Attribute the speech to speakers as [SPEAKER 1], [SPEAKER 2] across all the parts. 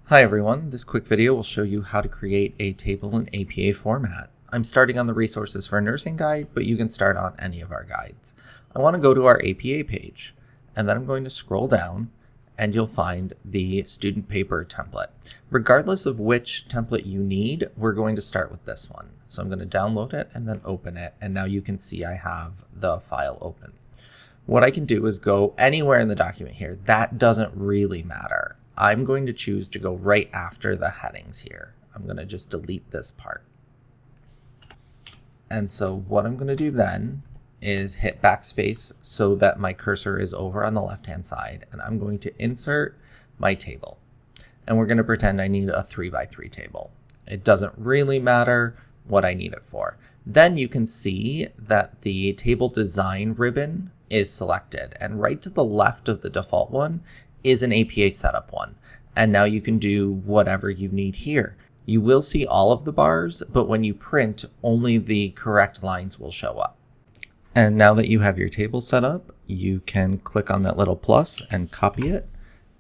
[SPEAKER 1] Hi everyone, this quick video will show you how to create a table in APA format. I'm starting on the Resources for Nursing guide, but you can start on any of our guides. I want to go to our APA page, and then I'm going to scroll down, and you'll find the student paper template. Regardless of which template you need, we're going to start with this one. So I'm going to download it and then open it, and now you can see I have the file open. What I can do is go anywhere in the document here. That doesn't really matter. I'm going to choose to go right after the headings here. I'm going to just delete this part. And so what I'm going to do then is hit backspace so that my cursor is over on the left-hand side, and I'm going to insert my table. And we're going to pretend I need a 3x3 table. It doesn't really matter what I need it for. Then you can see that the table design ribbon is selected, and right to the left of the default one is an APA setup one. And now you can do whatever you need here. You will see all of the bars, but when you print, only the correct lines will show up. And now that you have your table set up, you can click on that little plus and copy it,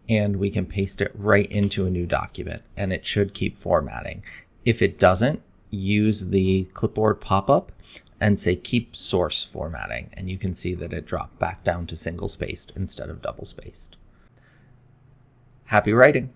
[SPEAKER 1] and we can paste it right into a new document, and it should keep formatting. If it doesn't, use the clipboard pop-up and say keep source formatting, and you can see that it dropped back down to single spaced instead of double spaced. Happy writing!